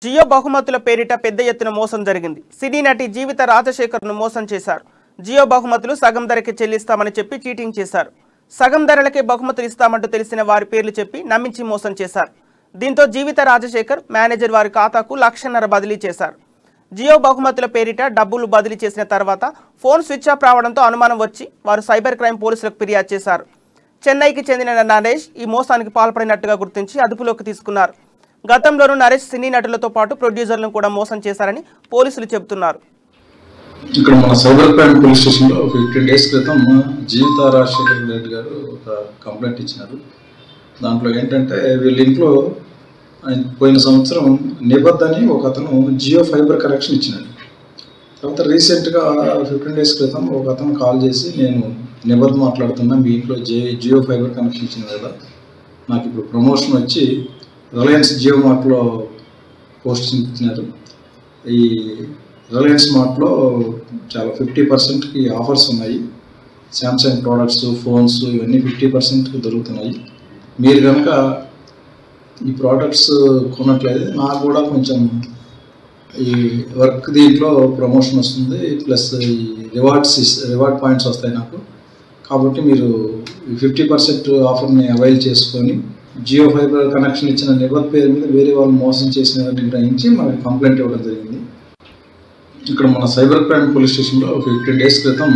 జియో బహుమతుల పేరిట పెద్ద ఎత్తున మోసం జరిగింది. సినీ నటి జీవిత రాజశేఖర్ను మోసం చేశారు. జియో బహుమతులు సగం ధరకే చెల్లిస్తామని చెప్పి చీటింగ్ చేశారు. సగం ధరలకే బహుమతులు ఇస్తామంటూ తెలిసిన వారి పేర్లు చెప్పి నమ్మించి మోసం చేశారు. దీంతో జీవిత రాజశేఖర్ మేనేజర్ వారి ఖాతాకు 1.5 లక్షలు బదిలీ చేశారు. జియో బహుమతుల పేరిట డబ్బులు బదిలీ చేసిన తర్వాత ఫోన్ స్విచ్ ఆఫ్ రావడంతో అనుమానం వచ్చి వారు సైబర్ క్రైమ్ పోలీసులకు ఫిర్యాదు చేశారు. చెన్నైకి చెందిన నరేష్ ఈ మోసానికి పాల్పడినట్టుగా గుర్తించి అదుపులోకి తీసుకున్నారు. గతంలోనూ నరేష్ సినీ నటులతో పాటు ప్రొడ్యూసర్లను కూడా మోసం చేశారని పోలీసులు చెబుతున్నారు. ఇక్కడ మన సైబర్ క్రైమ్ పోలీస్ స్టేషన్లో 15 డేస్ క్రితం జీవిత రాజశేఖర్ రెడ్డి గారు ఒక కంప్లైంట్ ఇచ్చినారు. దాంట్లో ఏంటంటే వీళ్ళ ఇంట్లో పోయిన సంవత్సరం నిబద్ధ అని ఒక అతను జియో ఫైబర్ కనెక్షన్ ఇచ్చినాడు. తర్వాత రీసెంట్గా 15 డేస్ క్రితం ఒక అతను కాల్ చేసి, నేను నిబద్ధ మాట్లాడుతున్నా, మీ ఇంట్లో జియో ఫైబర్ కనెక్షన్ ఇచ్చింది కదా, నాకు ఇప్పుడు ప్రమోషన్ వచ్చి రిలయన్స్ జియో మార్ట్లో పోస్ట్ ఇచ్చినారు. ఈ రిలయన్స్ మార్ట్లో చాలా 50%కి ఆఫర్స్ ఉన్నాయి. శాంసంగ్ ప్రోడక్ట్స్, ఫోన్స్ ఇవన్నీ 50%కి దొరుకుతున్నాయి. మీరు కనుక ఈ ప్రోడక్ట్స్ కొన్నట్లయితే నాకు కూడా కొంచెం ఈ వర్క్ దీంట్లో ప్రమోషన్ వస్తుంది, ప్లస్ ఈ రివార్డ్ పాయింట్స్ వస్తాయి నాకు. కాబట్టి మీరు 50% ఆఫర్ని అవైల్ చేసుకొని జియో ఫైబర్ కనెక్షన్ ఇచ్చిన నిబద్ధ పేరు మీద వేరే వాళ్ళు మోసం చేసినట్టు గ్రహించి మనకి కంప్లైంట్ ఇవ్వడం జరిగింది. ఇక్కడ మన సైబర్ క్రైమ్ పోలీస్ స్టేషన్లో 15 డేస్ క్రితం